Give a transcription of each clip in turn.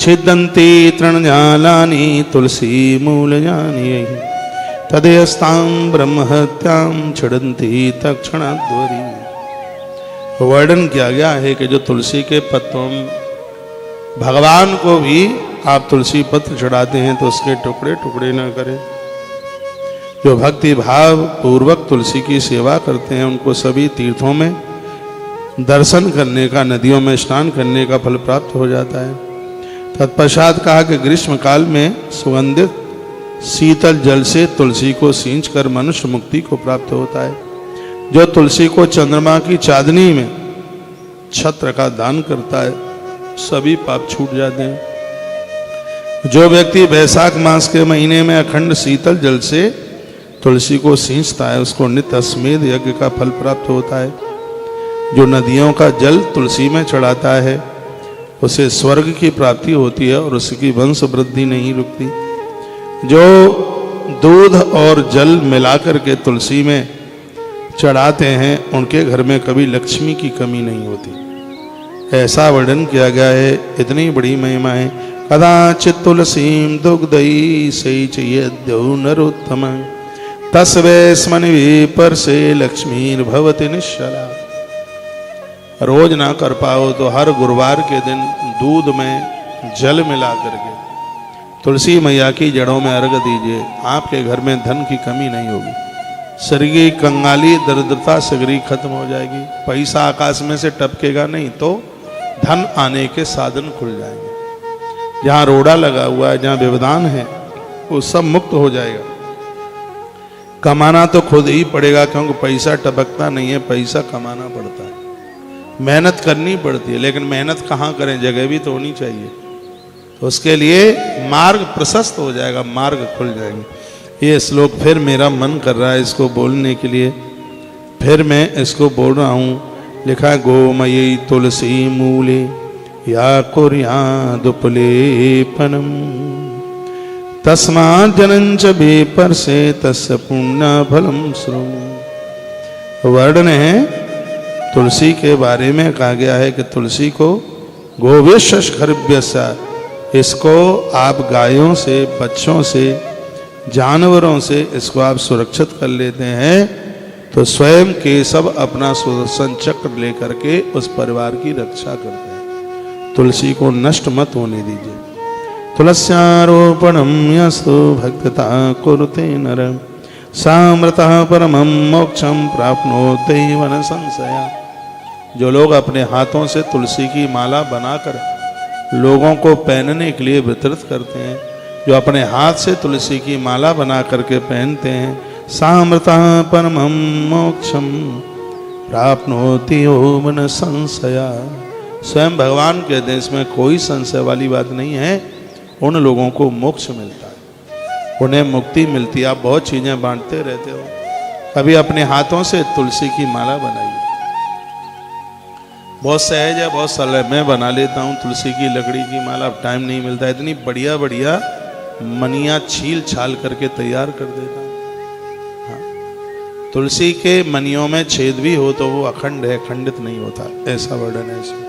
छिदन्ति तृणजालानि तुलसी मूलजानि तदेस्तां ब्रह्महत्यां छिदन्ति तत्क्षणाद्वरी। वर्णन किया गया है कि जो तुलसी के पत्तों में भगवान को भी आप तुलसी पत्र चढ़ाते हैं तो उसके टुकड़े टुकड़े न करें। जो भक्ति भाव पूर्वक तुलसी की सेवा करते हैं उनको सभी तीर्थों में दर्शन करने का, नदियों में स्नान करने का फल प्राप्त हो जाता है। तत्पश्चात कहा कि ग्रीष्म काल में सुगंधित शीतल जल से तुलसी को सींच कर मनुष्य मुक्ति को प्राप्त होता है। जो तुलसी को चंद्रमा की चांदनी में छत्र का दान करता है सभी पाप छूट जाते हैं। जो व्यक्ति वैशाख मास के महीने में अखंड शीतल जल से तुलसी को सींचता है उसको नित्य अश्वमेध यज्ञ का फल प्राप्त होता है। जो नदियों का जल तुलसी में चढ़ाता है उसे स्वर्ग की प्राप्ति होती है और उसकी वंश वृद्धि नहीं रुकती। जो दूध और जल मिलाकर के तुलसी में चढ़ाते हैं उनके घर में कभी लक्ष्मी की कमी नहीं होती। ऐसा वर्णन किया गया है। इतनी बड़ी महिमा है। कदाचित तुलसीम दुग्धई सेचयद्यो नरोत्तम तस्वै स्मन विपर से लक्ष्मीर्भवति निश्चला। रोज ना कर पाओ तो हर गुरुवार के दिन दूध में जल मिला करके तुलसी मैया की जड़ों में अर्घ दीजिए। आपके घर में धन की कमी नहीं होगी। शरीर की कंगाली दरिद्रता सगरी खत्म हो जाएगी। पैसा आकाश में से टपकेगा नहीं तो धन आने के साधन खुल जाएंगे। जहाँ रोड़ा लगा हुआ है, जहाँ व्यवधान है वो सब मुक्त हो जाएगा। कमाना तो खुद ही पड़ेगा क्योंकि पैसा टपकता नहीं है, पैसा कमाना पड़ता है, मेहनत करनी पड़ती है। लेकिन मेहनत कहाँ करें, जगह भी तो होनी चाहिए। तो उसके लिए मार्ग प्रशस्त हो जाएगा, मार्ग खुल जाएंगे। ये श्लोक फिर मेरा मन कर रहा है इसको बोलने के लिए, फिर मैं इसको बोल रहा हूँ। लिखा है गोमयी तुलसी मूले या कुर्यादुपलेपनम तस्मात् जनञ्च बेपर से तस्य पुण्य फलम श्रु। वर्णन है तुलसी के बारे में कहा गया है कि तुलसी को गोवेशर्भ्यसा, इसको आप गायों से, बच्चों से, जानवरों से इसको आप सुरक्षित कर लेते हैं तो स्वयं केशव अपना सुदर्शन चक्र लेकर के उस परिवार की रक्षा करते हैं। तुलसी को नष्ट मत होने दीजिए। तुलस्यारोपणम यस्तु भक्तता कुरुते नर सामृतः परमं मोक्षं प्राप्नोति वन संशया। जो लोग अपने हाथों से तुलसी की माला बनाकर लोगों को पहनने के लिए वितरित करते हैं, जो अपने हाथ से तुलसी की माला बना करके पहनते हैं, सामृतः परमं मोक्षं प्राप्नोति वन संशया। स्वयं भगवान के देश में कोई संशय वाली बात नहीं है। उन लोगों को मोक्ष मिलता है, उन्हें मुक्ति मिलती है। आप बहुत चीजें बांटते रहते हो, कभी अपने हाथों से तुलसी की माला बनाइए। बहुत सहज है, बहुत सरल है। मैं बना लेता हूँ तुलसी की लकड़ी की माला, अब टाइम नहीं मिलता। इतनी बढ़िया बढ़िया मनिया छील छाल करके तैयार कर देता हूँ। हाँ, तुलसी के मनियों में छेद भी हो तो वो अखंड है, खंडित नहीं होता, ऐसा वर्णन है इसमें।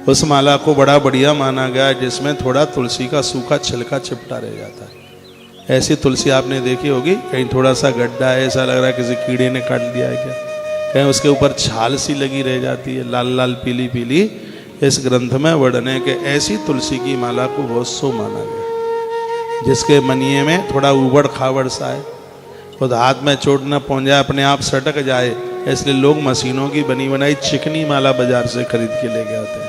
उस माला को बड़ा बढ़िया माना गया जिसमें थोड़ा तुलसी का सूखा छिलका चिपटा रह जाता है। ऐसी तुलसी आपने देखी होगी, कहीं थोड़ा सा गड्ढा है, ऐसा लग रहा है किसी कीड़े ने काट दिया है क्या, कहीं उसके ऊपर छाल सी लगी रह जाती है, लाल लाल पीली पीली। इस ग्रंथ में वर्णन है कि ऐसी तुलसी की माला को बहुत शुभ माना गया जिसके मनिये में थोड़ा उबड़ खाबड़ सा है, खुद हाथ में चोट न पहुंच जाए, अपने आप सटक जाए, इसलिए लोग मशीनों की बनी बनाई चिकनी माला बाजार से खरीद के लेके आते हैं।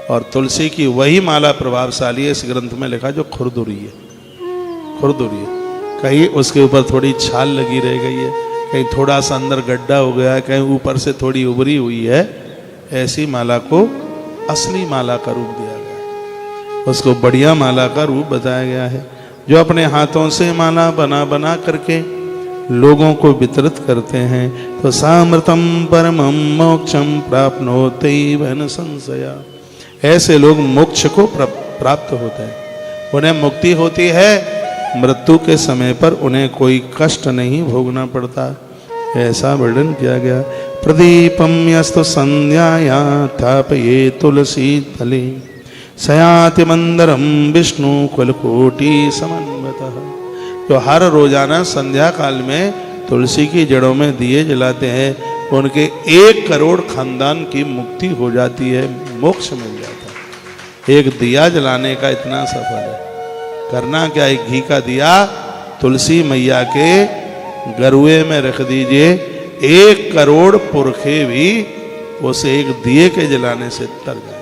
और तुलसी की वही माला प्रभावशाली है। इस ग्रंथ में लिखा जो खुरदुरी है, खुरदुरी है, कहीं उसके ऊपर थोड़ी छाल लगी रह गई है, कहीं थोड़ा सा अंदर गड्ढा हो गया है, कहीं ऊपर से थोड़ी उभरी हुई है। ऐसी माला को असली माला का रूप दिया गया है, उसको बढ़िया माला का रूप बताया गया है। जो अपने हाथों से माला बना बना करके लोगों को वितरित करते हैं तो सामृतम परमं मोक्षं प्राप्नोति वन संशया। ऐसे लोग मोक्ष को प्राप्त होते हैं, उन्हें मुक्ति होती है। मृत्यु के समय पर उन्हें कोई कष्ट नहीं भोगना पड़ता, ऐसा वर्णन किया गया। प्रदीपम यस्तु संध्याया थापये तुलसी तले सयाति मंदरम विष्णु कुलकोटि समन्वितः। जो हर रोजाना संध्या काल में तुलसी की जड़ों में दिए जलाते हैं, उनके 1 करोड़ खानदान की मुक्ति हो जाती है, मोक्ष मिल जाता है। एक दिया जलाने का इतना सफल है। करना क्या, एक घी का दिया तुलसी मैया के गरुए में रख दीजिए, 1 करोड़ पुरखे भी उसे एक दिए के जलाने से तर जाएंगे।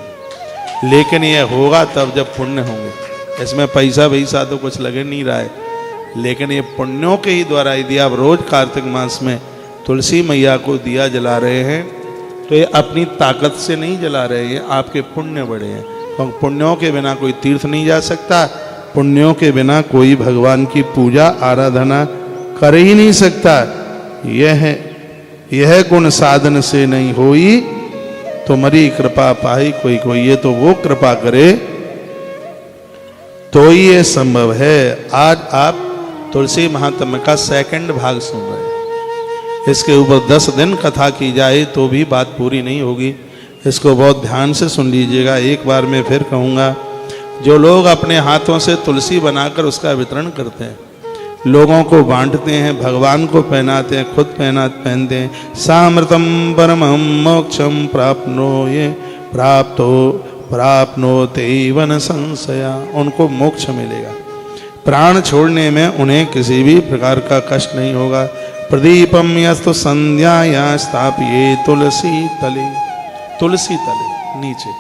लेकिन यह होगा तब जब पुण्य होंगे। इसमें पैसा वैसा तो कुछ लगे नहीं रहा है, लेकिन ये पुण्यों के ही द्वारा, यदि आप रोज कार्तिक मास में तुलसी मैया को दिया जला रहे हैं तो ये अपनी ताकत से नहीं जला रहे हैं, आपके पुण्य बढ़े हैं। तो पुण्यों के बिना कोई तीर्थ नहीं जा सकता, पुण्यों के बिना कोई भगवान की पूजा आराधना कर ही नहीं सकता। यह गुण साधन से नहीं होई, तुम्हारी कृपा पाई कोई कोई। ये तो वो कृपा करे तो ये संभव है। आज आप तुलसी महात्म्य का 2nd भाग सुन रहे हैं। इसके ऊपर 10 दिन कथा की जाए तो भी बात पूरी नहीं होगी। इसको बहुत ध्यान से सुन लीजिएगा। एक बार मैं फिर कहूँगा, जो लोग अपने हाथों से तुलसी बनाकर उसका वितरण करते हैं, लोगों को बांटते हैं, भगवान को पहनाते हैं, खुद पहनते हैं, सामृतम परमं मोक्षम प्राप्नोते वन संशया, उनको मोक्ष मिलेगा। प्राण छोड़ने में उन्हें किसी भी प्रकार का कष्ट नहीं होगा। प्रदीपम यस्तु संध्याया स्थापिये तुलसी तले, तुलसी तले नीचे।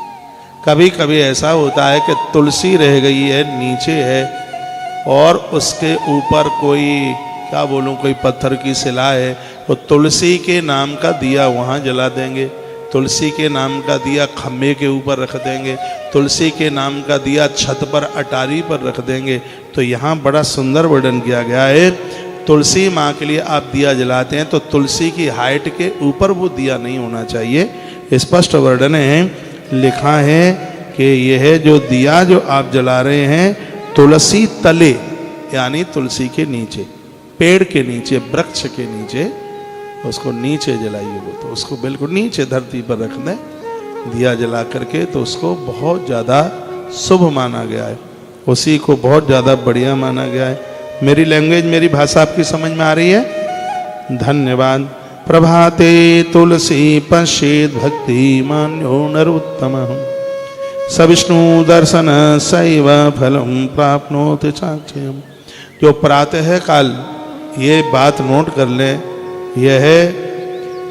कभी कभी ऐसा होता है कि तुलसी रह गई है, नीचे है, और उसके ऊपर कोई, क्या बोलूं, कोई पत्थर की शिला है, वो तुलसी के नाम का दिया वहाँ जला देंगे, तुलसी के नाम का दिया खम्भे के ऊपर रख देंगे, तुलसी के नाम का दिया छत पर अटारी पर रख देंगे। तो यहाँ बड़ा सुंदर वर्णन किया गया है। तुलसी माँ के लिए आप दिया जलाते हैं तो तुलसी की हाइट के ऊपर वो दिया नहीं होना चाहिए। स्पष्ट वर्णन है, लिखा है कि यह जो दिया जो आप जला रहे हैं तुलसी तले, यानी तुलसी के नीचे, पेड़ के नीचे, वृक्ष के नीचे, उसको नीचे जलाइए। वो तो उसको बिल्कुल नीचे धरती पर रख दें दिया जला करके, तो उसको बहुत ज़्यादा शुभ माना गया है, उसी को बहुत ज़्यादा बढ़िया माना गया है। मेरी लैंग्वेज, मेरी भाषा आपकी समझ में आ रही है? धन्यवाद। प्रभाते तुलसी पश्येद भक्ति मान्यो नरोत्तमः, सविष्णु दर्शन सैव फलम प्राप्नोति चाक्षयम्। जो प्रातः काल, ये बात नोट कर लें, यह है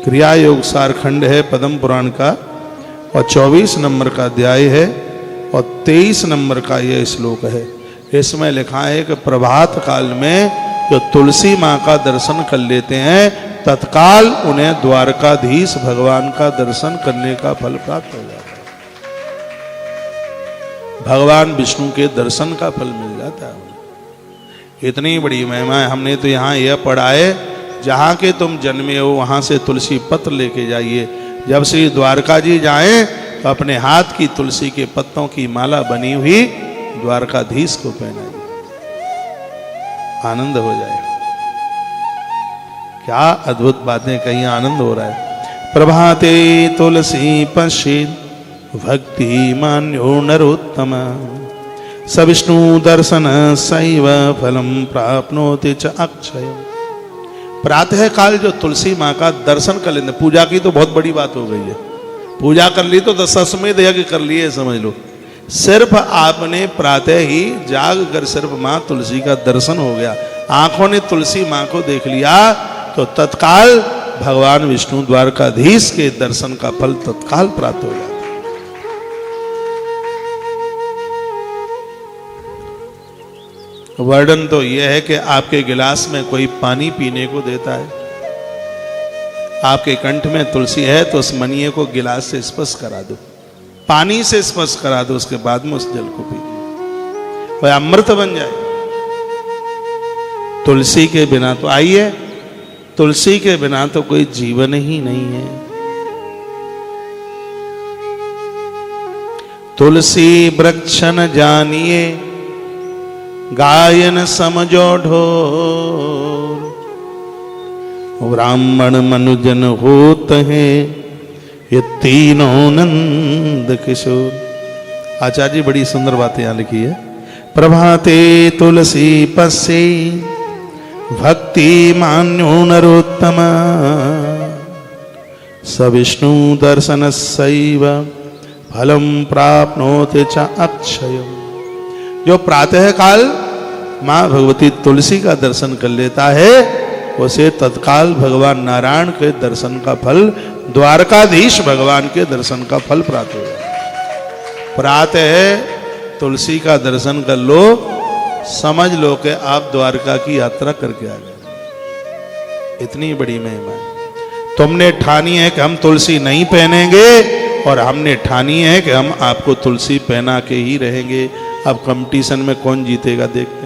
क्रिया योग सारखंड है पद्म पुराण का, और 24 नंबर का अध्याय है और 23 नंबर का यह श्लोक है। इसमें लिखा है कि प्रभात काल में जो तुलसी माँ का दर्शन कर लेते हैं, तत्काल उन्हें द्वारकाधीश भगवान का दर्शन करने का फल प्राप्त हो जाता है। भगवान विष्णु के दर्शन का फल मिल जाता है। इतनी बड़ी महिमा है। हमने तो यहाँ यह पढ़ा है, जहाँ के तुम जन्मे हो वहाँ से तुलसी पत्र लेके जाइए। जब श्री द्वारका जी जाएं तो अपने हाथ की तुलसी के पत्तों की माला बनी हुई द्वारकाधीश को पहनाइए, आनंद हो जाए। क्या अद्भुत बातें कहीं, आनंद हो रहा है। प्रभाते तुलसी पश्येद भक्ति मान्यो नरोत्तम, सविष्णु दर्शन सैव फलम प्राप्नोति च अक्षयम्। प्रातः काल जो तुलसी माँ का दर्शन कर लेते, पूजा की तो बहुत बड़ी बात हो गई है, पूजा कर ली तो दशाश्वमेध यज्ञ कर लिए समझ लो। सिर्फ आपने प्रातः ही जाग कर सिर्फ माँ तुलसी का दर्शन हो गया, आंखों ने तुलसी माँ को देख लिया, तो तत्काल भगवान विष्णु द्वारकाधीश के दर्शन का फल तत्काल प्राप्त हो जाता। वर्णन तो यह है कि आपके गिलास में कोई पानी पीने को देता है, आपके कंठ में तुलसी है तो उस मनिये को गिलास से स्पर्श करा दो, पानी से स्पर्श करा दो, उसके बाद में उस जल को पीजिए, वह अमृत बन जाए। तुलसी के बिना तो आइए, तुलसी के बिना तो कोई जीवन ही नहीं है। तुलसी वृक्ष न जानिए गायन समझो ढोर, ब्राह्मण मनुजन होत हैं ये तीनों नंद किशोर। आचार्य जी बड़ी सुंदर बातें यहाँ लिखी है। प्रभाते तुलसी पस्ये भक्ति मान्यो नरोत्तम स विष्णु दर्शन सैव फलम प्राप्नोति च अक्षयम्। जो प्रातः काल माँ भगवती तुलसी का दर्शन कर लेता है उसे तत्काल भगवान नारायण के दर्शन का फल, द्वारकाधीश भगवान के दर्शन का फल प्राप्त हो जाए। प्रातः तुलसी का दर्शन कर लो, समझ लो कि आप द्वारका की यात्रा करके आ गए। इतनी बड़ी महिमा है। तुमने ठानी है कि हम तुलसी नहीं पहनेंगे और हमने ठानी है कि हम आपको तुलसी पहना के ही रहेंगे। अब कंपटीशन में कौन जीतेगा देखते हैं।